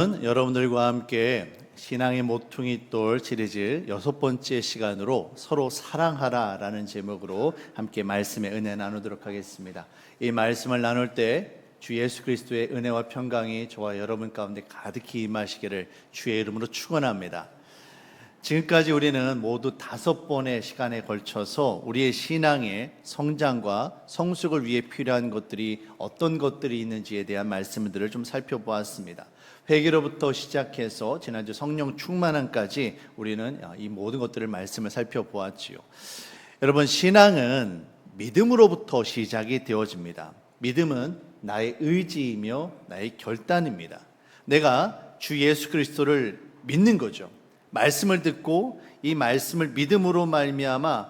여러분들과 함께 신앙의 모퉁이 돌 시리즈 6번째 시간으로 서로 사랑하라라는 제목으로 함께 말씀의 은혜 나누도록 하겠습니다. 이 말씀을 나눌 때 주 예수 그리스도의 은혜와 평강이 저와 여러분 가운데 가득히 임하시기를 주의 이름으로 축원합니다. 지금까지 우리는 모두 5번의 시간에 걸쳐서 우리의 신앙의 성장과 성숙을 위해 필요한 것들이 어떤 것들이 있는지에 대한 말씀들을 좀 살펴보았습니다. 회개로부터 시작해서 지난주 성령 충만함까지 우리는 이 모든 것들을 말씀을 살펴보았지요. 여러분, 신앙은 믿음으로부터 시작이 되어집니다. 믿음은 나의 의지이며 나의 결단입니다. 내가 주 예수 그리스도를 믿는 거죠. 말씀을 듣고 이 말씀을 믿음으로 말미암아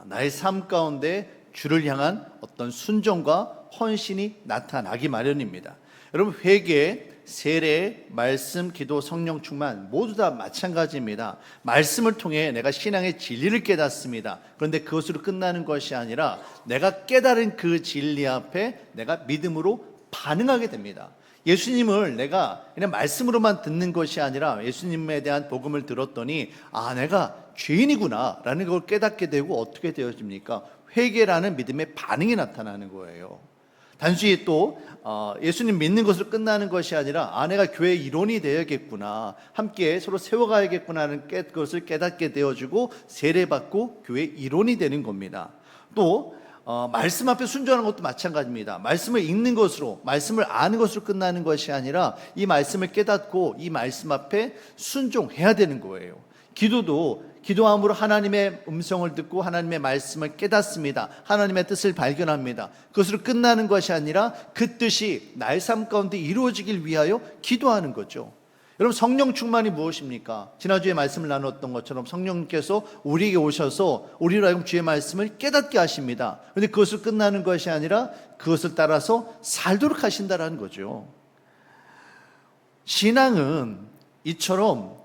나의 삶 가운데 주를 향한 어떤 순종과 헌신이 나타나기 마련입니다. 여러분, 회개, 세례, 말씀, 기도, 성령 충만 모두 다 마찬가지입니다. 말씀을 통해 내가 신앙의 진리를 깨닫습니다. 그런데 그것으로 끝나는 것이 아니라 내가 깨달은 그 진리 앞에 내가 믿음으로 반응하게 됩니다. 예수님을 내가 그냥 말씀으로만 듣는 것이 아니라 예수님에 대한 복음을 들었더니 내가 죄인이구나 라는 걸 깨닫게 되고 어떻게 되어집니까? 회개라는 믿음의 반응이 나타나는 거예요. 단순히 또 예수님 믿는 것으로 끝나는 것이 아니라 내가 교회 일원이 되어야겠구나, 함께 서로 세워가야겠구나 하는 것을 깨닫게 되어지고 세례받고 교회 일원이 되는 겁니다. 또 말씀 앞에 순종하는 것도 마찬가지입니다. 말씀을 읽는 것으로, 말씀을 아는 것으로 끝나는 것이 아니라 이 말씀을 깨닫고 이 말씀 앞에 순종해야 되는 거예요. 기도도 기도함으로 하나님의 음성을 듣고 하나님의 말씀을 깨닫습니다. 하나님의 뜻을 발견합니다. 그것으로 끝나는 것이 아니라 그 뜻이 나의 삶 가운데 이루어지길 위하여 기도하는 거죠. 여러분, 성령 충만이 무엇입니까? 지난주에 말씀을 나눴던 것처럼 성령님께서 우리에게 오셔서 우리로 하여금 주의 말씀을 깨닫게 하십니다. 그런데 그것으로 끝나는 것이 아니라 그것을 따라서 살도록 하신다는 거죠. 신앙은 이처럼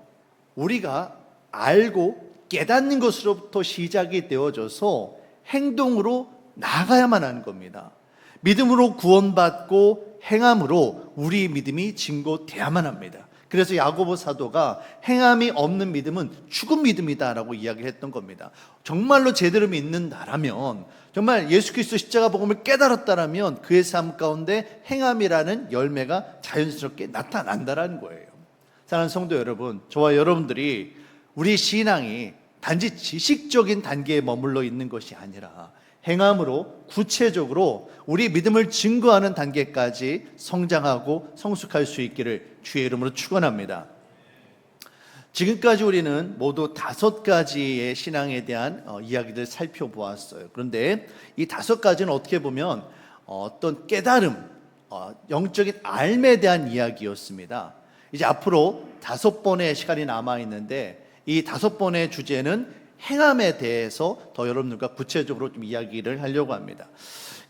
우리가 알고 깨닫는 것으로부터 시작이 되어져서 행동으로 나아가야만 하는 겁니다. 믿음으로 구원받고 행함으로 우리 믿음이 증거되어야만 합니다. 그래서 야고보 사도가 행함이 없는 믿음은 죽은 믿음이다라고 이야기했던 겁니다. 정말로 제대로 믿는다라면, 정말 예수 그리스도 십자가 복음을 깨달았다라면 그의 삶 가운데 행함이라는 열매가 자연스럽게 나타난다라는 거예요. 사랑하는 성도 여러분, 저와 여러분들이 우리 신앙이 단지 지식적인 단계에 머물러 있는 것이 아니라 행함으로 구체적으로 우리 믿음을 증거하는 단계까지 성장하고 성숙할 수 있기를 주의 이름으로 축원합니다. 지금까지 우리는 모두 5가지의 신앙에 대한 이야기를 살펴보았어요. 그런데 이 5가지는 어떻게 보면 어떤 깨달음, 영적인 삶에 대한 이야기였습니다. 이제 앞으로 5번의 시간이 남아있는데 이 5번의 주제는 행함에 대해서 더 여러분들과 구체적으로 좀 이야기를 하려고 합니다.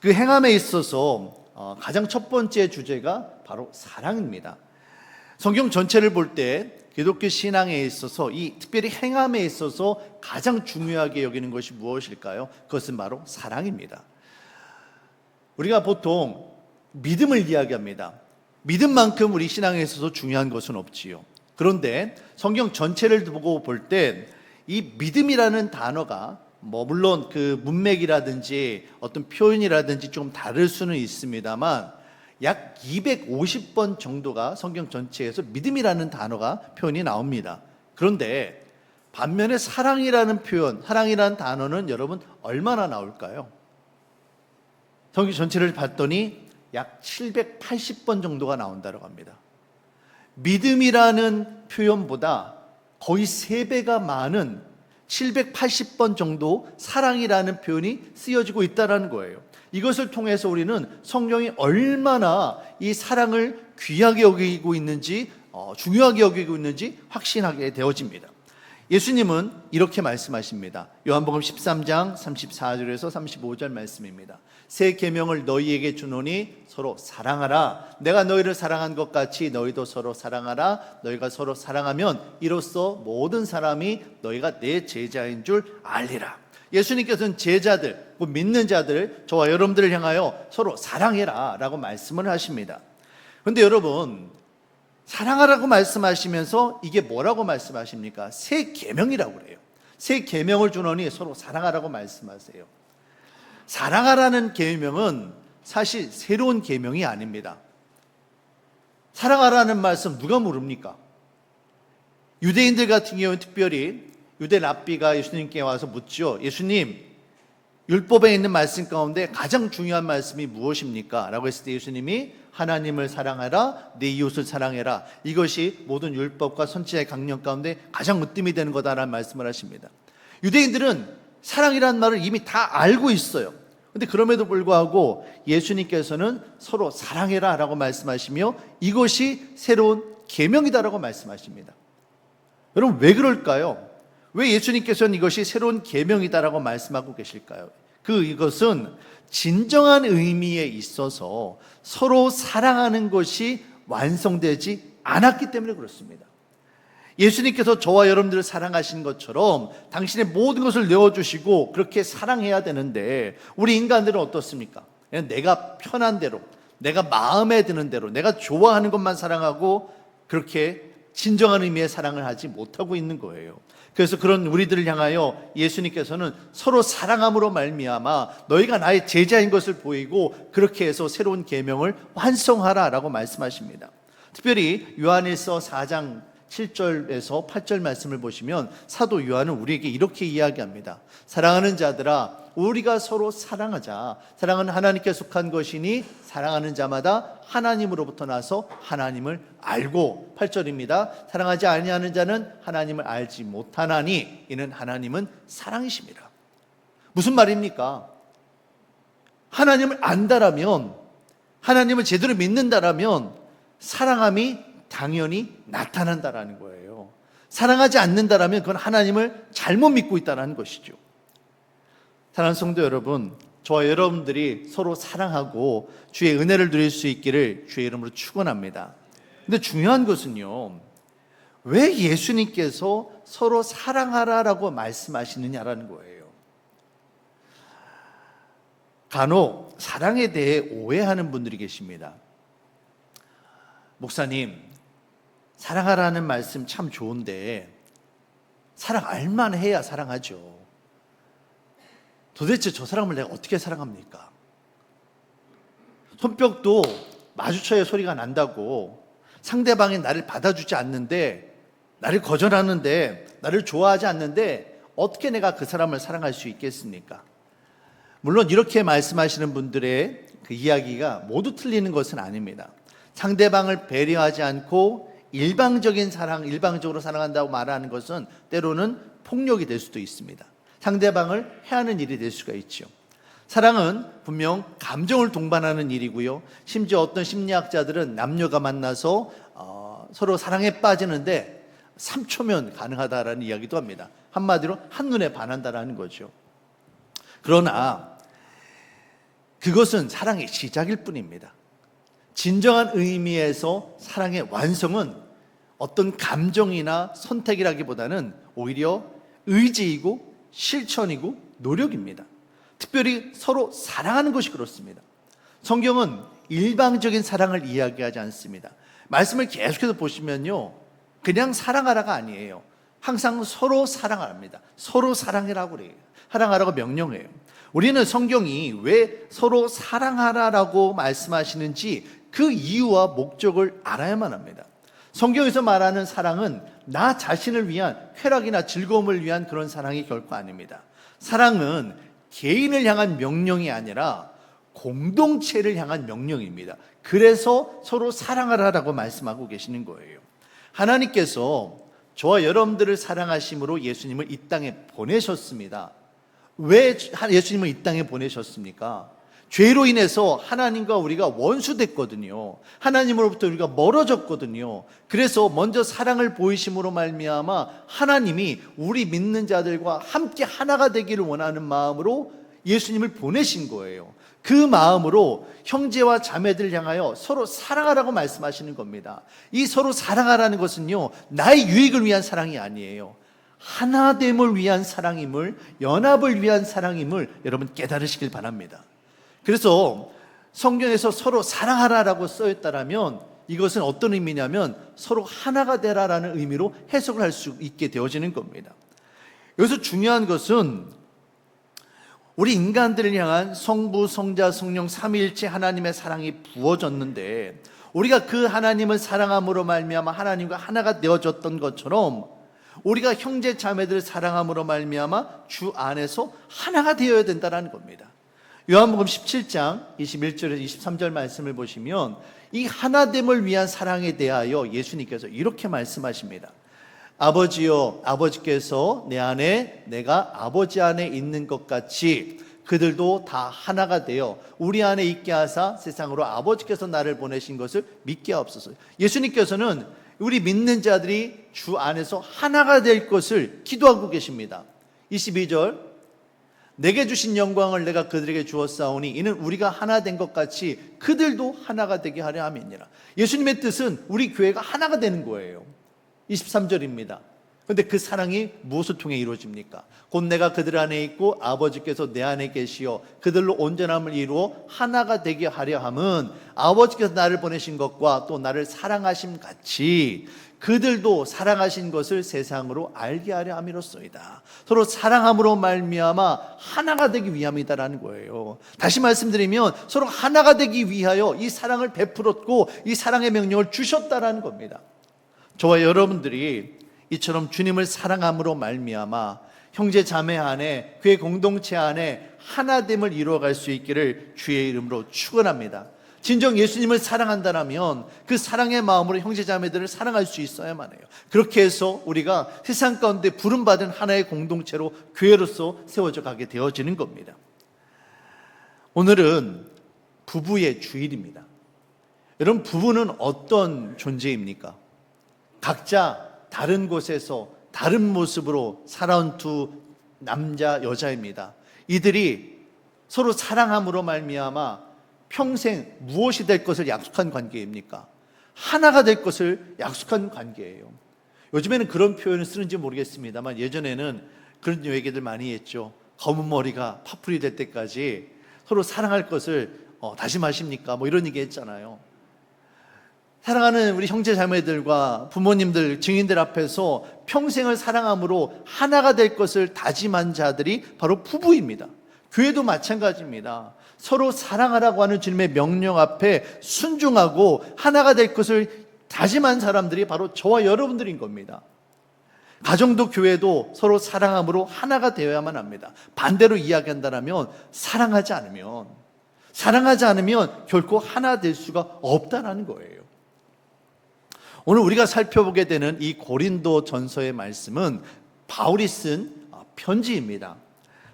그 행함에 있어서 가장 첫 번째 주제가 바로 사랑입니다. 성경 전체를 볼 때 기독교 신앙에 있어서 이 특별히 행함에 있어서 가장 중요하게 여기는 것이 무엇일까요? 그것은 바로 사랑입니다. 우리가 보통 믿음을 이야기합니다. 믿음만큼 우리 신앙에 있어서 중요한 것은 없지요. 그런데 성경 전체를 보고 볼 때 이 믿음이라는 단어가 물론 그 문맥이라든지 어떤 표현이라든지 좀 다를 수는 있습니다만 약 250번 정도가 성경 전체에서 믿음이라는 단어가 표현이 나옵니다. 그런데 반면에 사랑이라는 표현, 사랑이라는 단어는 여러분 얼마나 나올까요? 성경 전체를 봤더니 약 780번 정도가 나온다고 합니다. 믿음이라는 표현보다 거의 3배가 많은 780번 정도 사랑이라는 표현이 쓰여지고 있다는 거예요. 이것을 통해서 우리는 성경이 얼마나 이 사랑을 귀하게 여기고 있는지, 중요하게 여기고 있는지 확신하게 되어집니다. 예수님은 이렇게 말씀하십니다. 요한복음 13장 34절에서 35절 말씀입니다. 새 계명을 너희에게 주노니 서로 사랑하라. 내가 너희를 사랑한 것 같이 너희도 서로 사랑하라. 너희가 서로 사랑하면 이로써 모든 사람이 너희가 내 제자인 줄 알리라. 예수님께서는 제자들, 믿는 자들, 저와 여러분들을 향하여 서로 사랑해라 라고 말씀을 하십니다. 그런데 여러분, 사랑하라고 말씀하시면서 이게 뭐라고 말씀하십니까? 새 계명이라고 그래요. 새 계명을 주노니 서로 사랑하라고 말씀하세요. 사랑하라는 계명은 사실 새로운 계명이 아닙니다. 사랑하라는 말씀 누가 모릅니까? 유대인들 같은 경우는 특별히 유대 랍비가 예수님께 와서 묻죠. 예수님, 율법에 있는 말씀 가운데 가장 중요한 말씀이 무엇입니까? 라고 했을 때 예수님이 하나님을 사랑하라, 내 이웃을 사랑해라. 이것이 모든 율법과 선지자의 강령 가운데 가장 으뜸이 되는 거다라는 말씀을 하십니다. 유대인들은 사랑이라는 말을 이미 다 알고 있어요. 그런데 그럼에도 불구하고 예수님께서는 서로 사랑해라 라고 말씀하시며 이것이 새로운 계명이다라고 말씀하십니다. 여러분, 왜 그럴까요? 왜 예수님께서는 이것이 새로운 계명이다라고 말씀하고 계실까요? 이것은 진정한 의미에 있어서 서로 사랑하는 것이 완성되지 않았기 때문에 그렇습니다. 예수님께서 저와 여러분들을 사랑하신 것처럼 당신의 모든 것을 내어주시고 그렇게 사랑해야 되는데 우리 인간들은 어떻습니까? 그냥 내가 편한 대로, 내가 마음에 드는 대로, 내가 좋아하는 것만 사랑하고 그렇게 진정한 의미의 사랑을 하지 못하고 있는 거예요. 그래서 그런 우리들을 향하여 예수님께서는 서로 사랑함으로 말미암아 너희가 나의 제자인 것을 보이고 그렇게 해서 새로운 계명을 완성하라라고 말씀하십니다. 특별히 요한일서 4장 7절에서 8절 말씀을 보시면 사도 요한은 우리에게 이렇게 이야기합니다. 사랑하는 자들아, 우리가 서로 사랑하자. 사랑은 하나님께 속한 것이니 사랑하는 자마다 하나님으로부터 나서 하나님을 알고, 8절입니다. 사랑하지 아니하는 자는 하나님을 알지 못하나니 이는 하나님은 사랑이십니다. 무슨 말입니까? 하나님을 안다라면, 하나님을 제대로 믿는다라면 사랑함이 당연히 나타난다라는 거예요. 사랑하지 않는다라면 그건 하나님을 잘못 믿고 있다는 것이죠. 사랑하는 성도 여러분, 저와 여러분들이 서로 사랑하고 주의 은혜를 누릴 수 있기를 주의 이름으로 축원합니다. 근데 중요한 것은요, 왜 예수님께서 서로 사랑하라라고 말씀하시느냐라는 거예요. 간혹 사랑에 대해 오해하는 분들이 계십니다. 목사님, 사랑하라는 말씀 참 좋은데 사랑 알만 해야 사랑하죠. 도대체 저 사람을 내가 어떻게 사랑합니까? 손뼉도 마주쳐야 소리가 난다고 상대방이 나를 받아주지 않는데, 나를 거절하는데, 나를 좋아하지 않는데 어떻게 내가 그 사람을 사랑할 수 있겠습니까? 물론 이렇게 말씀하시는 분들의 그 이야기가 모두 틀리는 것은 아닙니다. 상대방을 배려하지 않고 일방적인 사랑, 일방적으로 사랑한다고 말하는 것은 때로는 폭력이 될 수도 있습니다. 상대방을 해하는 일이 될 수가 있죠. 사랑은 분명 감정을 동반하는 일이고요. 심지어 어떤 심리학자들은 남녀가 만나서 서로 사랑에 빠지는데 3초면 가능하다라는 이야기도 합니다. 한마디로 한눈에 반한다라는 거죠. 그러나 그것은 사랑의 시작일 뿐입니다. 진정한 의미에서 사랑의 완성은 어떤 감정이나 선택이라기보다는 오히려 의지이고 실천이고 노력입니다. 특별히 서로 사랑하는 것이 그렇습니다. 성경은 일방적인 사랑을 이야기하지 않습니다. 말씀을 계속해서 보시면요, 그냥 사랑하라가 아니에요. 항상 서로 사랑합니다. 서로 사랑해라고 그래요. 사랑하라고 명령해요. 우리는 성경이 왜 서로 사랑하라라고 말씀하시는지 그 이유와 목적을 알아야만 합니다. 성경에서 말하는 사랑은 나 자신을 위한 쾌락이나 즐거움을 위한 그런 사랑이 결코 아닙니다. 사랑은 개인을 향한 명령이 아니라 공동체를 향한 명령입니다. 그래서 서로 사랑하라라고 말씀하고 계시는 거예요. 하나님께서 저와 여러분들을 사랑하심으로 예수님을 이 땅에 보내셨습니다. 왜 예수님을 이 땅에 보내셨습니까? 죄로 인해서 하나님과 우리가 원수됐거든요. 하나님으로부터 우리가 멀어졌거든요. 그래서 먼저 사랑을 보이심으로 말미암아 하나님이 우리 믿는 자들과 함께 하나가 되기를 원하는 마음으로 예수님을 보내신 거예요. 그 마음으로 형제와 자매들을 향하여 서로 사랑하라고 말씀하시는 겁니다. 이 서로 사랑하라는 것은요, 나의 유익을 위한 사랑이 아니에요. 하나됨을 위한 사랑임을, 연합을 위한 사랑임을 여러분 깨달으시길 바랍니다. 그래서 성경에서 서로 사랑하라라고 써있다라면 이것은 어떤 의미냐면 서로 하나가 되라라는 의미로 해석을 할 수 있게 되어지는 겁니다. 여기서 중요한 것은 우리 인간들을 향한 성부, 성자, 성령 삼위일체 하나님의 사랑이 부어졌는데 우리가 그 하나님을 사랑함으로 말미암아 하나님과 하나가 되어졌던 것처럼 우리가 형제 자매들을 사랑함으로 말미암아 주 안에서 하나가 되어야 된다는 겁니다. 요한복음 17장 21절에서 23절 말씀을 보시면 이 하나됨을 위한 사랑에 대하여 예수님께서 이렇게 말씀하십니다. 아버지여, 아버지께서 내 안에 내가 아버지 안에 있는 것 같이 그들도 다 하나가 되어 우리 안에 있게 하사 세상으로 아버지께서 나를 보내신 것을 믿게 하옵소서. 예수님께서는 우리 믿는 자들이 주 안에서 하나가 될 것을 기도하고 계십니다. 22절 내게 주신 영광을 내가 그들에게 주었사오니 이는 우리가 하나 된 것 같이 그들도 하나가 되게 하려 함이니라. 예수님의 뜻은 우리 교회가 하나가 되는 거예요. 23절입니다. 그런데 그 사랑이 무엇을 통해 이루어집니까? 곧 내가 그들 안에 있고 아버지께서 내 안에 계시어 그들로 온전함을 이루어 하나가 되게 하려 함은 아버지께서 나를 보내신 것과 또 나를 사랑하심 같이 그들도 사랑하신 것을 세상으로 알게 하려 함이로소이다. 서로 사랑함으로 말미암아 하나가 되기 위함이다라는 거예요. 다시 말씀드리면 서로 하나가 되기 위하여 이 사랑을 베풀었고 이 사랑의 명령을 주셨다라는 겁니다. 저와 여러분들이 이처럼 주님을 사랑함으로 말미암아 형제 자매 안에 교회 공동체 안에 하나됨을 이루어갈 수 있기를 주의 이름으로 축원합니다. 진정 예수님을 사랑한다면 그 사랑의 마음으로 형제 자매들을 사랑할 수 있어야만 해요. 그렇게 해서 우리가 세상 가운데 부름받은 하나의 공동체로 교회로서 세워져 가게 되어지는 겁니다. 오늘은 부부의 주일입니다. 여러분, 부부는 어떤 존재입니까? 각자 다른 곳에서 다른 모습으로 살아온 두 남자 여자입니다. 이들이 서로 사랑함으로 말미암아 평생 무엇이 될 것을 약속한 관계입니까? 하나가 될 것을 약속한 관계예요. 요즘에는 그런 표현을 쓰는지 모르겠습니다만 예전에는 그런 얘기들 많이 했죠. 검은 머리가 파풀이 될 때까지 서로 사랑할 것을 다짐하십니까? 뭐 이런 얘기 했잖아요. 사랑하는 우리 형제 자매들과 부모님들, 증인들 앞에서 평생을 사랑함으로 하나가 될 것을 다짐한 자들이 바로 부부입니다. 교회도 마찬가지입니다. 서로 사랑하라고 하는 주님의 명령 앞에 순종하고 하나가 될 것을 다짐한 사람들이 바로 저와 여러분들인 겁니다. 가정도 교회도 서로 사랑함으로 하나가 되어야만 합니다. 반대로 이야기한다면 사랑하지 않으면 결코 하나 될 수가 없다는 거예요. 오늘 우리가 살펴보게 되는 이 고린도 전서의 말씀은 바울이 쓴 편지입니다.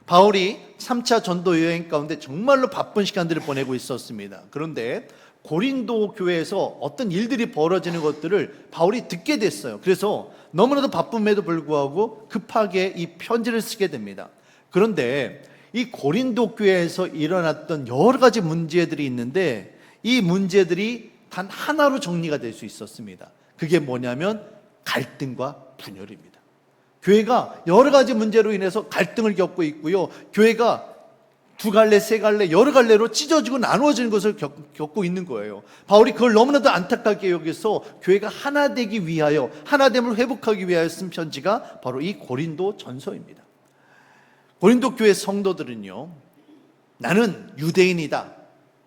바울이 3차 전도 여행 가운데 정말로 바쁜 시간들을 보내고 있었습니다. 그런데 고린도 교회에서 어떤 일들이 벌어지는 것들을 바울이 듣게 됐어요. 그래서 너무나도 바쁨에도 불구하고 급하게 이 편지를 쓰게 됩니다. 그런데 이 고린도 교회에서 일어났던 여러 가지 문제들이 있는데 이 문제들이 단 하나로 정리가 될 수 있었습니다. 그게 뭐냐면 갈등과 분열입니다. 교회가 여러 가지 문제로 인해서 갈등을 겪고 있고요. 교회가 두 갈래, 세 갈래, 여러 갈래로 찢어지고 나누어지는 것을 겪고 있는 거예요. 바울이 그걸 너무나도 안타깝게 여기서 교회가 하나 되기 위하여, 하나됨을 회복하기 위하여 쓴 편지가 바로 이 고린도 전서입니다. 고린도 교회 성도들은요, 나는 유대인이다,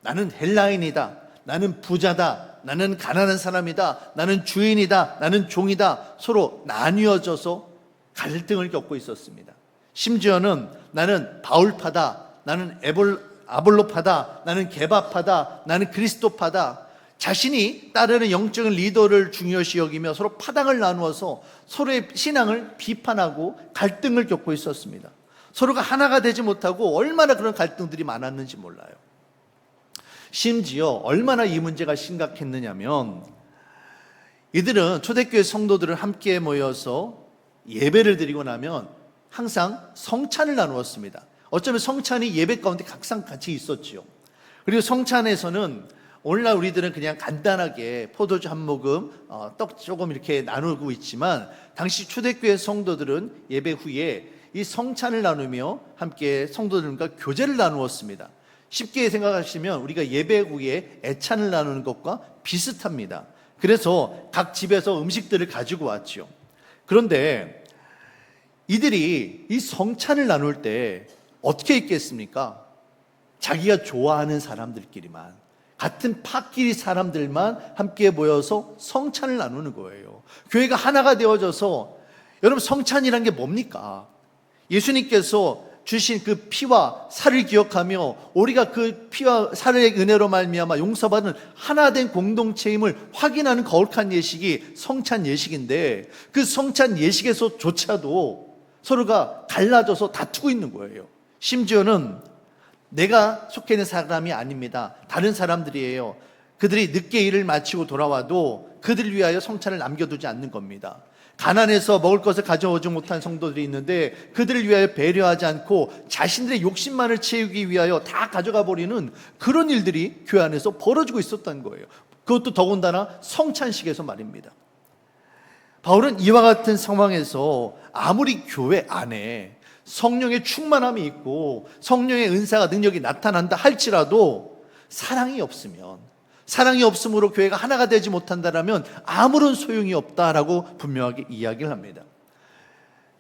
나는 헬라인이다, 나는 부자다, 나는 가난한 사람이다, 나는 주인이다, 나는 종이다, 서로 나뉘어져서 갈등을 겪고 있었습니다. 심지어는 나는 바울파다, 나는 아볼로파다, 나는 게바파다, 나는 그리스도파다, 자신이 따르는 영적인 리더를 중요시 여기며 서로 파당을 나누어서 서로의 신앙을 비판하고 갈등을 겪고 있었습니다. 서로가 하나가 되지 못하고 얼마나 그런 갈등들이 많았는지 몰라요. 심지어 얼마나 이 문제가 심각했느냐면 이들은 초대교회 성도들을 함께 모여서 예배를 드리고 나면 항상 성찬을 나누었습니다. 어쩌면 성찬이 예배 가운데 항상 같이 있었지요. 그리고 성찬에서는 오늘날 우리들은 그냥 간단하게 포도주 한 모금, 떡 조금 이렇게 나누고 있지만 당시 초대교회 성도들은 예배 후에 이 성찬을 나누며 함께 성도들과 교제를 나누었습니다. 쉽게 생각하시면 우리가 예배 후에 애찬을 나누는 것과 비슷합니다. 그래서 각 집에서 음식들을 가지고 왔죠. 그런데 이들이 이 성찬을 나눌 때 어떻게 있겠습니까? 자기가 좋아하는 사람들끼리만, 같은 파끼리 사람들만 함께 모여서 성찬을 나누는 거예요. 교회가 하나가 되어져서, 여러분 성찬이란 게 뭡니까? 예수님께서 주신 그 피와 살을 기억하며 우리가 그 피와 살의 은혜로 말미암아 용서받은 하나된 공동체임을 확인하는 거룩한 예식이 성찬 예식인데, 그 성찬 예식에서조차도 서로가 갈라져서 다투고 있는 거예요. 심지어는 내가 속해 있는 사람이 아닙니다, 다른 사람들이에요. 그들이 늦게 일을 마치고 돌아와도 그들을 위하여 성찬을 남겨두지 않는 겁니다. 가난해서 먹을 것을 가져오지 못한 성도들이 있는데 그들을 위하여 배려하지 않고 자신들의 욕심만을 채우기 위하여 다 가져가 버리는 그런 일들이 교회 안에서 벌어지고 있었던 거예요. 그것도 더군다나 성찬식에서 말입니다. 바울은 이와 같은 상황에서 아무리 교회 안에 성령의 충만함이 있고 성령의 은사가 능력이 나타난다 할지라도 사랑이 없음으로 교회가 하나가 되지 못한다면 아무런 소용이 없다라고 분명하게 이야기를 합니다.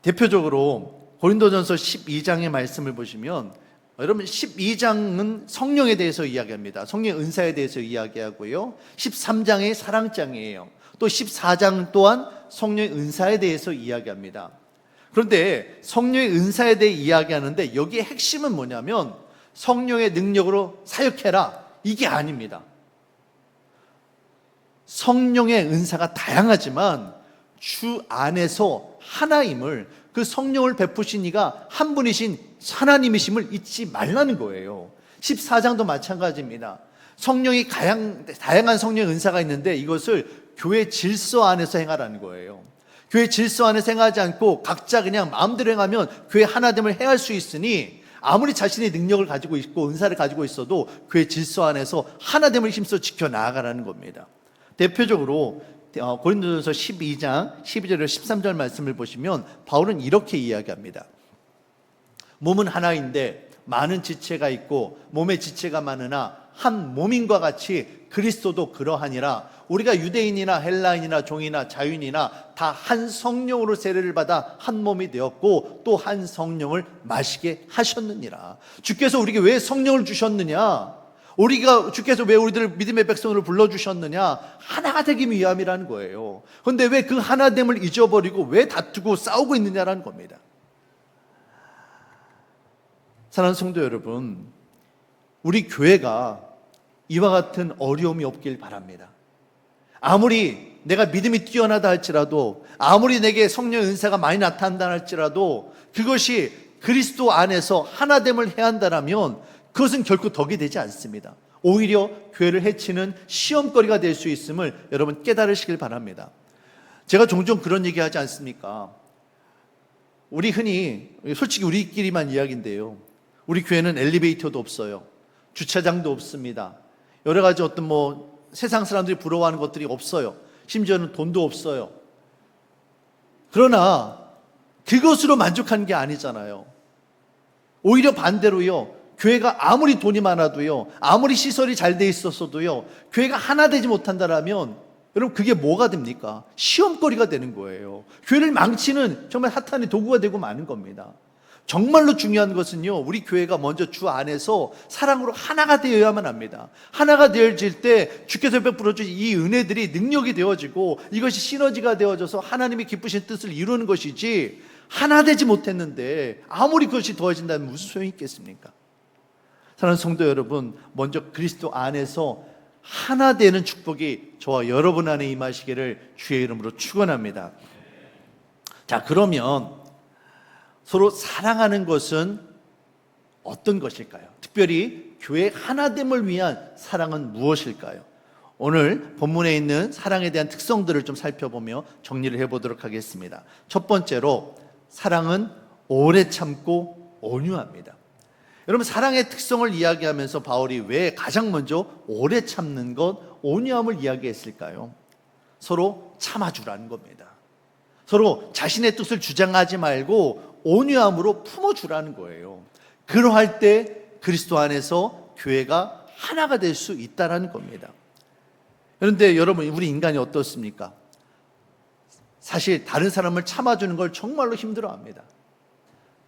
대표적으로 고린도전서 12장의 말씀을 보시면, 여러분 12장은 성령에 대해서 이야기합니다. 성령의 은사에 대해서 이야기하고요, 13장의 사랑장이에요. 또 14장 또한 성령의 은사에 대해서 이야기합니다. 그런데 성령의 은사에 대해 이야기하는데 여기에 핵심은 뭐냐면 성령의 능력으로 사역해라, 이게 아닙니다. 성령의 은사가 다양하지만 주 안에서 하나임을, 그 성령을 베푸신 이가 한 분이신 하나님이심을 잊지 말라는 거예요. 14장도 마찬가지입니다. 성령이 다양한 성령의 은사가 있는데 이것을 교회 질서 안에서 행하라는 거예요. 교회 질서 안에서 행하지 않고 각자 그냥 마음대로 행하면 교회 하나됨을 해할 수 있으니, 아무리 자신의 능력을 가지고 있고 은사를 가지고 있어도 교회 질서 안에서 하나됨을 힘써 지켜나가라는 겁니다. 대표적으로 고린도전서 12장 12절에서 13절 말씀을 보시면 바울은 이렇게 이야기합니다. 몸은 하나인데 많은 지체가 있고 몸의 지체가 많으나 한 몸인과 같이 그리스도도 그러하니라. 우리가 유대인이나 헬라인이나 종이나 자유인이나 다 한 성령으로 세례를 받아 한 몸이 되었고 또 한 성령을 마시게 하셨느니라. 주께서 우리에게 왜 성령을 주셨느냐? 주께서 왜 우리들을 믿음의 백성으로 불러주셨느냐? 하나가 되기 위함이라는 거예요. 그런데 왜 그 하나됨을 잊어버리고 왜 다투고 싸우고 있느냐라는 겁니다. 사랑하는 성도 여러분, 우리 교회가 이와 같은 어려움이 없길 바랍니다. 아무리 내가 믿음이 뛰어나다 할지라도, 아무리 내게 성령의 은사가 많이 나타난다 할지라도 그것이 그리스도 안에서 하나됨을 해야 한다면 그것은 결코 덕이 되지 않습니다. 오히려 교회를 해치는 시험거리가 될 수 있음을 여러분 깨달으시길 바랍니다. 제가 종종 그런 얘기 하지 않습니까? 우리 흔히, 솔직히 우리끼리만 이야기인데요, 우리 교회는 엘리베이터도 없어요. 주차장도 없습니다. 여러 가지 어떤 세상 사람들이 부러워하는 것들이 없어요. 심지어는 돈도 없어요. 그러나 그것으로 만족한 게 아니잖아요. 오히려 반대로요, 교회가 아무리 돈이 많아도요, 아무리 시설이 잘 돼 있었어도요, 교회가 하나 되지 못한다면 여러분 그게 뭐가 됩니까? 시험거리가 되는 거예요. 교회를 망치는 정말 사탄의 도구가 되고 마는 겁니다. 정말로 중요한 것은요, 우리 교회가 먼저 주 안에서 사랑으로 하나가 되어야만 합니다. 하나가 되어질 때 주께서 베풀어 주신 이 은혜들이 능력이 되어지고 이것이 시너지가 되어져서 하나님이 기쁘신 뜻을 이루는 것이지, 하나 되지 못했는데 아무리 그것이 더해진다면 무슨 소용이 있겠습니까? 사랑하는 성도 여러분, 먼저 그리스도 안에서 하나 되는 축복이 저와 여러분 안에 임하시기를 주의 이름으로 축원합니다. 자, 그러면 서로 사랑하는 것은 어떤 것일까요? 특별히 교회 하나됨을 위한 사랑은 무엇일까요? 오늘 본문에 있는 사랑에 대한 특성들을 좀 살펴보며 정리를 해보도록 하겠습니다. 첫 번째로, 사랑은 오래 참고 온유합니다. 여러분, 사랑의 특성을 이야기하면서 바울이 왜 가장 먼저 오래 참는 것, 온유함을 이야기했을까요? 서로 참아주라는 겁니다. 서로 자신의 뜻을 주장하지 말고 온유함으로 품어주라는 거예요. 그러할 때 그리스도 안에서 교회가 하나가 될 수 있다는 겁니다. 그런데 여러분, 우리 인간이 어떻습니까? 사실 다른 사람을 참아주는 걸 정말로 힘들어합니다.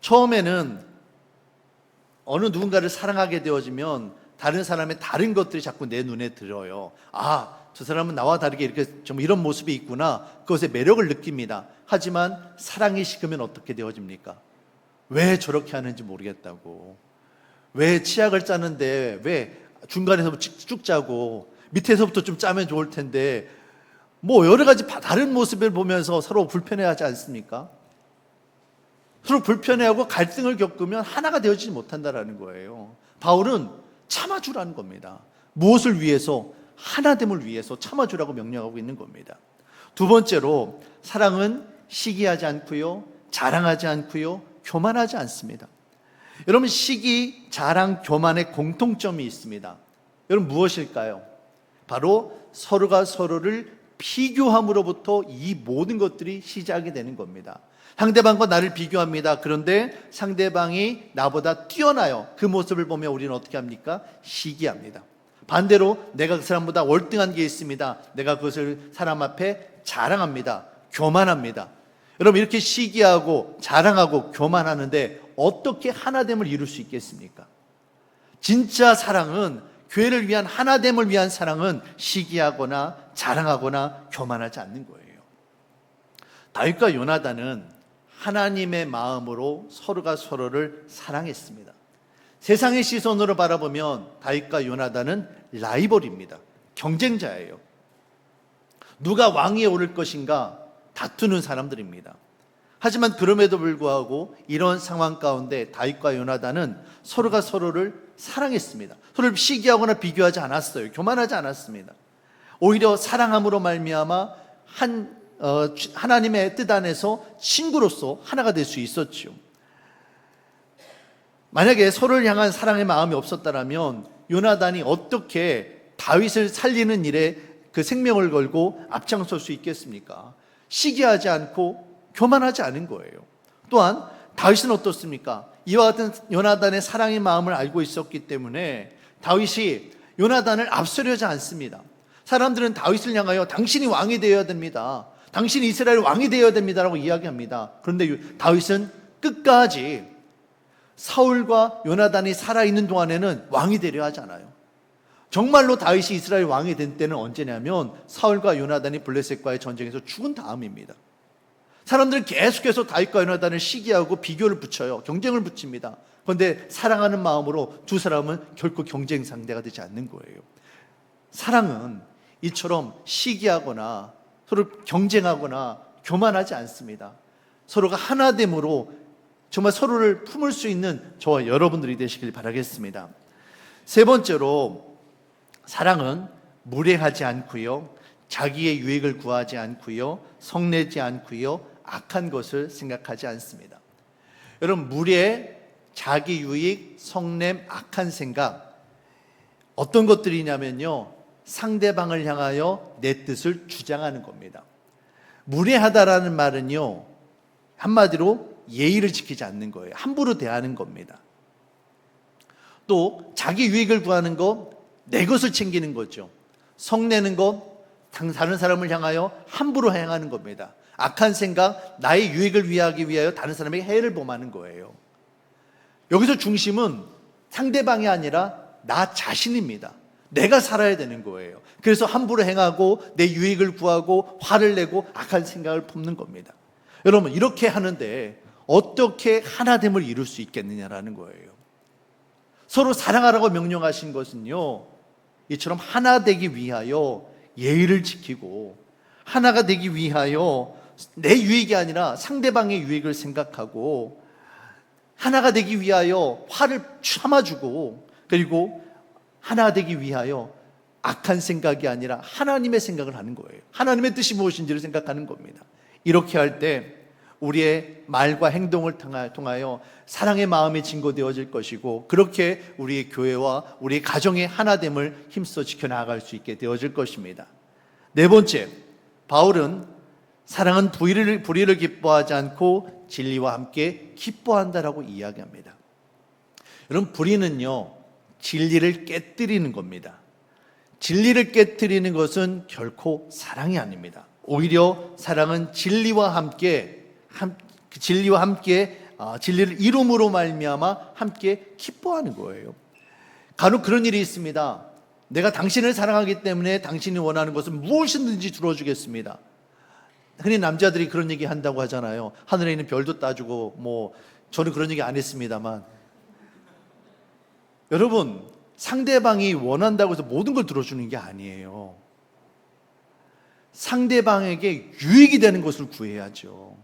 처음에는 어느 누군가를 사랑하게 되어지면 다른 사람의 다른 것들이 자꾸 내 눈에 들어요. 아, 저 사람은 나와 다르게 이렇게 좀 이런 모습이 있구나. 그것에 매력을 느낍니다. 하지만 사랑이 식으면 어떻게 되어집니까? 왜 저렇게 하는지 모르겠다고. 왜 치약을 짜는데 왜 중간에서 쭉 짜고 밑에서부터 좀 짜면 좋을 텐데, 뭐 여러 가지 다른 모습을 보면서 서로 불편해하지 않습니까? 서로 불편해하고 갈등을 겪으면 하나가 되어지지 못한다는 거예요. 바울은 참아주라는 겁니다. 무엇을 위해서? 하나됨을 위해서 참아주라고 명령하고 있는 겁니다. 두 번째로, 사랑은 시기하지 않고요, 자랑하지 않고요, 교만하지 않습니다. 여러분, 시기, 자랑, 교만의 공통점이 있습니다. 여러분, 무엇일까요? 바로 서로가 서로를 비교함으로부터 이 모든 것들이 시작이 되는 겁니다. 상대방과 나를 비교합니다. 그런데 상대방이 나보다 뛰어나요. 그 모습을 보면 우리는 어떻게 합니까? 시기합니다. 반대로 내가 그 사람보다 월등한 게 있습니다. 내가 그것을 사람 앞에 자랑합니다. 교만합니다. 여러분, 이렇게 시기하고 자랑하고 교만하는데 어떻게 하나됨을 이룰 수 있겠습니까? 진짜 사랑은, 교회를 위한 하나됨을 위한 사랑은 시기하거나 자랑하거나 교만하지 않는 거예요. 다윗과 요나단은 하나님의 마음으로 서로가 서로를 사랑했습니다. 세상의 시선으로 바라보면 다윗과 요나단은 라이벌입니다. 경쟁자예요. 누가 왕위에 오를 것인가 다투는 사람들입니다. 하지만 그럼에도 불구하고 이런 상황 가운데 다윗과 요나단은 서로가 서로를 사랑했습니다. 서로를 시기하거나 비교하지 않았어요. 교만하지 않았습니다. 오히려 사랑함으로 말미암아 하나님의 뜻 안에서 친구로서 하나가 될 수 있었죠. 만약에 서로를 향한 사랑의 마음이 없었다면 요나단이 어떻게 다윗을 살리는 일에 그 생명을 걸고 앞장설 수 있겠습니까? 시기하지 않고 교만하지 않은 거예요. 또한 다윗은 어떻습니까? 이와 같은 요나단의 사랑의 마음을 알고 있었기 때문에 다윗이 요나단을 앞서려지 않습니다. 사람들은 다윗을 향하여 당신이 왕이 되어야 됩니다. 당신이 이스라엘 왕이 되어야 됩니다라고 이야기합니다. 그런데 다윗은 끝까지 사울과 요나단이 살아있는 동안에는 왕이 되려 하지 않아요. 정말로 다윗이 이스라엘 왕이 된 때는 언제냐면 사울과 요나단이 블레셋과의 전쟁에서 죽은 다음입니다. 사람들은 계속해서 다윗과 요나단을 시기하고 비교를 붙여요. 경쟁을 붙입니다. 그런데 사랑하는 마음으로 두 사람은 결코 경쟁 상대가 되지 않는 거예요. 사랑은 이처럼 시기하거나 서로 경쟁하거나 교만하지 않습니다. 서로가 하나됨으로 정말 서로를 품을 수 있는 저와 여러분들이 되시길 바라겠습니다. 세 번째로, 사랑은 무례하지 않고요, 자기의 유익을 구하지 않고요, 성내지 않고요, 악한 것을 생각하지 않습니다. 여러분, 무례, 자기 유익, 성냄, 악한 생각, 어떤 것들이냐면요, 상대방을 향하여 내 뜻을 주장하는 겁니다. 무례하다라는 말은요, 한마디로 예의를 지키지 않는 거예요. 함부로 대하는 겁니다. 또 자기 유익을 구하는 것, 내 것을 챙기는 거죠. 성내는 것, 다른 사람을 향하여 함부로 행하는 겁니다. 악한 생각, 나의 유익을 위하기 위하여 다른 사람에게 해를 범하는 거예요. 여기서 중심은 상대방이 아니라 나 자신입니다. 내가 살아야 되는 거예요. 그래서 함부로 행하고 내 유익을 구하고 화를 내고 악한 생각을 품는 겁니다. 여러분, 이렇게 하는데 어떻게 하나됨을 이룰 수 있겠느냐라는 거예요. 서로 사랑하라고 명령하신 것은요, 이처럼 하나 되기 위하여 예의를 지키고 하나가 되기 위하여 내 유익이 아니라 상대방의 유익을 생각하고 하나가 되기 위하여 화를 참아주고, 그리고 하나 되기 위하여 악한 생각이 아니라 하나님의 생각을 하는 거예요. 하나님의 뜻이 무엇인지를 생각하는 겁니다. 이렇게 할 때 우리의 말과 행동을 통하여 사랑의 마음이 증거되어질 것이고, 그렇게 우리의 교회와 우리의 가정의 하나됨을 힘써 지켜나갈 수 있게 되어질 것입니다. 네 번째, 바울은 사랑은 불의를 기뻐하지 않고 진리와 함께 기뻐한다라고 이야기합니다. 여러분, 불의는요, 진리를 깨뜨리는 겁니다. 진리를 깨뜨리는 것은 결코 사랑이 아닙니다. 오히려 사랑은 진리와 함께 진리를 이룸으로 말미암아 함께 기뻐하는 거예요. 간혹 그런 일이 있습니다. 내가 당신을 사랑하기 때문에 당신이 원하는 것은 무엇이든지 들어주겠습니다. 흔히 남자들이 그런 얘기 한다고 하잖아요. 하늘에 있는 별도 따주고 저는 그런 얘기 안 했습니다만, 여러분, 상대방이 원한다고 해서 모든 걸 들어주는 게 아니에요. 상대방에게 유익이 되는 것을 구해야죠.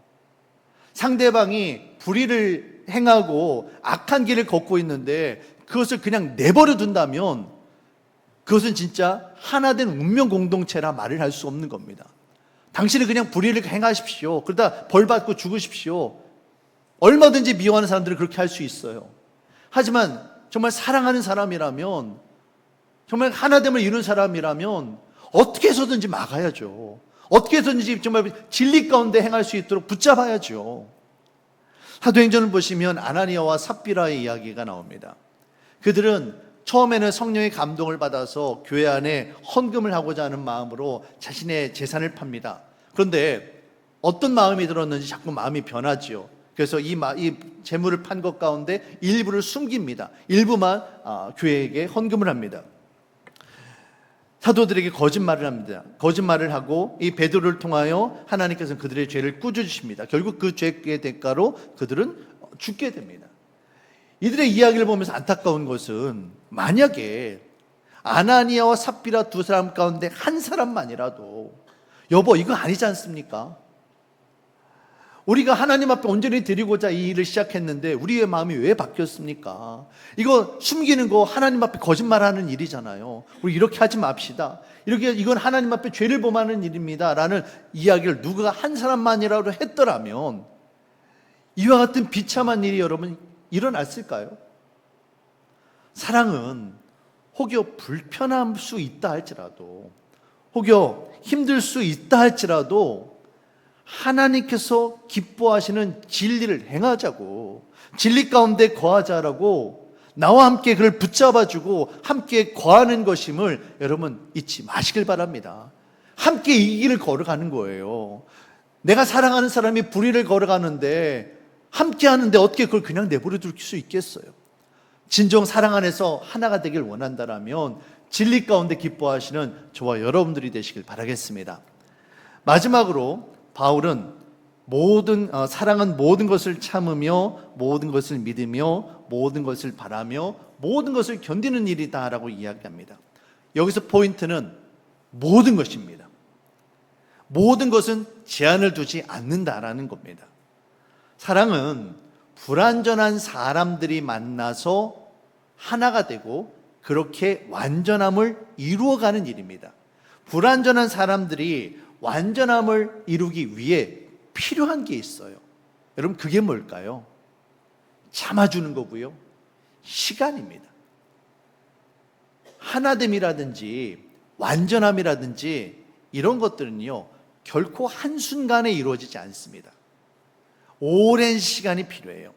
상대방이 불의를 행하고 악한 길을 걷고 있는데 그것을 그냥 내버려 둔다면 그것은 진짜 하나된 운명 공동체라 말을 할 수 없는 겁니다. 당신은 그냥 불의를 행하십시오. 그러다 벌 받고 죽으십시오. 얼마든지 미워하는 사람들은 그렇게 할 수 있어요. 하지만 정말 사랑하는 사람이라면, 정말 하나됨을 이룬 사람이라면 어떻게 해서든지 막아야죠. 어떻게 해서든지 정말 진리 가운데 행할 수 있도록 붙잡아야죠. 사도행전을 보시면 아나니아와 삽비라의 이야기가 나옵니다. 그들은 처음에는 성령의 감동을 받아서 교회 안에 헌금을 하고자 하는 마음으로 자신의 재산을 팝니다. 그런데 어떤 마음이 들었는지 자꾸 마음이 변하지요. 그래서 이 재물을 판 것 가운데 일부를 숨깁니다. 일부만 교회에게 헌금을 합니다. 사도들에게 거짓말을 합니다. 거짓말을 하고 이 베드로를 통하여 하나님께서는 그들의 죄를 꾸짖으십니다. 결국 그 죄의 대가로 그들은 죽게 됩니다. 이들의 이야기를 보면서 안타까운 것은, 만약에 아나니아와 삽비라 두 사람 가운데 한 사람만이라도 여보 이거 아니지 않습니까? 우리가 하나님 앞에 온전히 드리고자 이 일을 시작했는데 우리의 마음이 왜 바뀌었습니까? 이거 숨기는 거 하나님 앞에 거짓말하는 일이잖아요. 우리 이렇게 하지 맙시다. 이건 하나님 앞에 죄를 범하는 일입니다 라는 이야기를 누가 한 사람만이라도 했더라면 이와 같은 비참한 일이 여러분 일어났을까요? 사랑은 혹여 불편할 수 있다 할지라도, 혹여 힘들 수 있다 할지라도 하나님께서 기뻐하시는 진리를 행하자고, 진리 가운데 거하자라고 나와 함께 그를 붙잡아주고 함께 거하는 것임을 여러분 잊지 마시길 바랍니다. 함께 이 길을 걸어가는 거예요. 내가 사랑하는 사람이 불의를 걸어가는데 함께 하는데 어떻게 그걸 그냥 내버려 둘 수 있겠어요? 진정 사랑 안에서 하나가 되길 원한다면 진리 가운데 기뻐하시는 저와 여러분들이 되시길 바라겠습니다. 마지막으로 바울은 사랑은 모든 것을 참으며 모든 것을 믿으며 모든 것을 바라며 모든 것을 견디는 일이다라고 이야기합니다. 여기서 포인트는 모든 것입니다. 모든 것은 제한을 두지 않는다라는 겁니다. 사랑은 불완전한 사람들이 만나서 하나가 되고 그렇게 완전함을 이루어가는 일입니다. 불완전한 사람들이 완전함을 이루기 위해 필요한 게 있어요. 여러분 그게 뭘까요? 참아주는 거고요. 시간입니다. 하나됨이라든지 완전함이라든지 이런 것들은요 결코 한순간에 이루어지지 않습니다. 오랜 시간이 필요해요.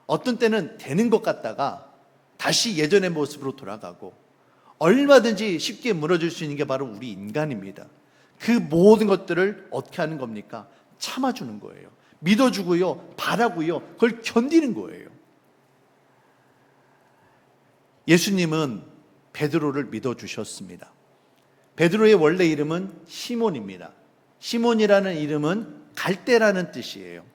어떤 때는 되는 것 같다가 다시 예전의 모습으로 돌아가고, 얼마든지 쉽게 무너질 수 있는 게 바로 우리 인간입니다. 그 모든 것들을 어떻게 하는 겁니까? 참아주는 거예요. 믿어주고요, 바라고요, 그걸 견디는 거예요. 예수님은 베드로를 믿어주셨습니다. 베드로의 원래 이름은 시몬입니다. 시몬이라는 이름은 갈대라는 뜻이에요.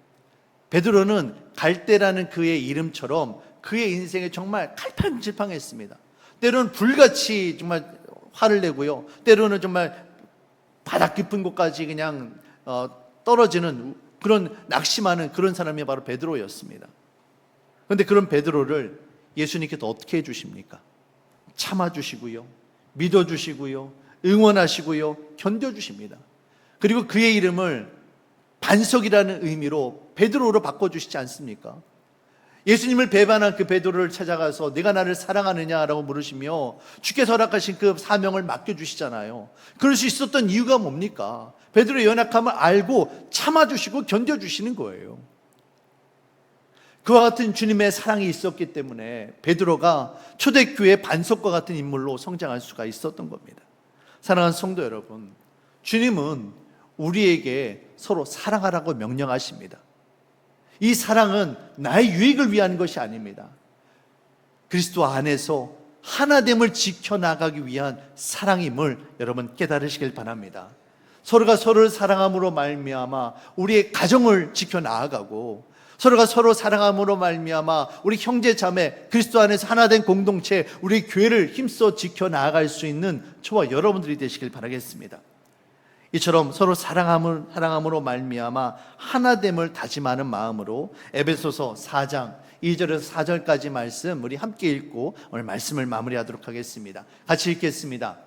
베드로는 갈대라는 그의 이름처럼 그의 인생에 정말 갈팡질팡했습니다. 때로는 불같이 정말 화를 내고요, 때로는 정말 바닥 깊은 곳까지 그냥 떨어지는 그런 낙심하는 그런 사람이 바로 베드로였습니다. 그런데 그런 베드로를 예수님께서 어떻게 해주십니까? 참아주시고요, 믿어주시고요, 응원하시고요, 견뎌주십니다. 그리고 그의 이름을 반석이라는 의미로 베드로로 바꿔주시지 않습니까? 예수님을 배반한 그 베드로를 찾아가서 네가 나를 사랑하느냐라고 물으시며 주께서 허락하신 그 사명을 맡겨주시잖아요. 그럴 수 있었던 이유가 뭡니까? 베드로의 연약함을 알고 참아주시고 견뎌주시는 거예요. 그와 같은 주님의 사랑이 있었기 때문에 베드로가 초대교회 반석과 같은 인물로 성장할 수가 있었던 겁니다. 사랑하는 성도 여러분, 주님은 우리에게 서로 사랑하라고 명령하십니다. 이 사랑은 나의 유익을 위한 것이 아닙니다. 그리스도 안에서 하나됨을 지켜나가기 위한 사랑임을 여러분 깨달으시길 바랍니다. 서로가 서로를 사랑함으로 말미암아 우리의 가정을 지켜나가고, 서로가 서로 사랑함으로 말미암아 우리 형제 자매 그리스도 안에서 하나된 공동체, 우리 교회를 힘써 지켜나갈 수 있는 저와 여러분들이 되시길 바라겠습니다. 이처럼 서로 사랑함으로 말미암아 하나됨을 다짐하는 마음으로 에베소서 4장 2절에서 4절까지 말씀 우리 함께 읽고 오늘 말씀을 마무리하도록 하겠습니다. 같이 읽겠습니다.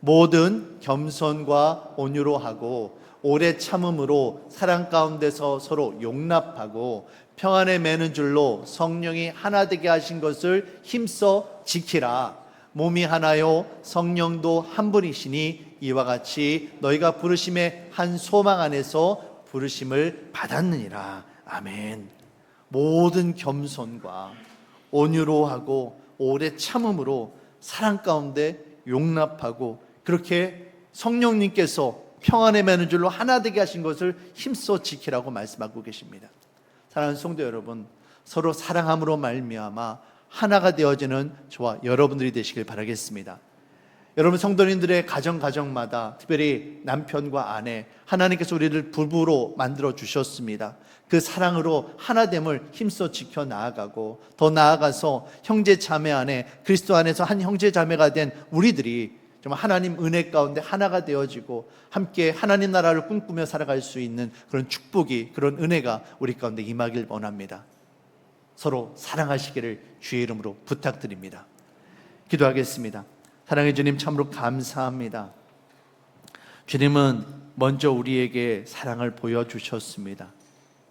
모든 겸손과 온유로 하고 오래 참음으로 사랑 가운데서 서로 용납하고 평안에 매는 줄로 성령이 하나 되게 하신 것을 힘써 지키라. 몸이 하나요 성령도 한 분이시니 이와 같이 너희가 부르심의 한 소망 안에서 부르심을 받았느니라. 아멘. 모든 겸손과 온유로 하고 오래 참음으로 사랑 가운데 용납하고, 그렇게 성령님께서 평안에 매는 줄로 하나 되게 하신 것을 힘써 지키라고 말씀하고 계십니다. 사랑하는 성도 여러분, 서로 사랑함으로 말미암아 하나가 되어지는 저와 여러분들이 되시길 바라겠습니다. 여러분 성도님들의 가정마다 특별히 남편과 아내, 하나님께서 우리를 부부로 만들어 주셨습니다. 그 사랑으로 하나됨을 힘써 지켜 나아가고, 더 나아가서 형제 자매 안에 그리스도 안에서 한 형제 자매가 된 우리들이 정말 하나님 은혜 가운데 하나가 되어지고 함께 하나님 나라를 꿈꾸며 살아갈 수 있는 그런 축복이, 그런 은혜가 우리 가운데 임하길 원합니다. 서로 사랑하시기를 주의 이름으로 부탁드립니다. 기도하겠습니다. 사랑의 주님, 참으로 감사합니다. 주님은 먼저 우리에게 사랑을 보여주셨습니다.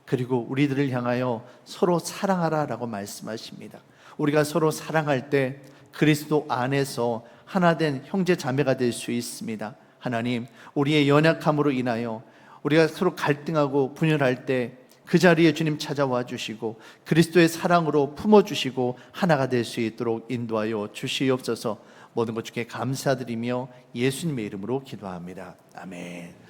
그리고 우리들을 향하여 서로 사랑하라 라고 말씀하십니다. 우리가 서로 사랑할 때 그리스도 안에서 하나된 형제 자매가 될 수 있습니다. 하나님, 우리의 연약함으로 인하여 우리가 서로 갈등하고 분열할 때 그 자리에 주님 찾아와 주시고 그리스도의 사랑으로 품어주시고 하나가 될 수 있도록 인도하여 주시옵소서. 모든 것 주께 감사드리며 예수님의 이름으로 기도합니다. 아멘.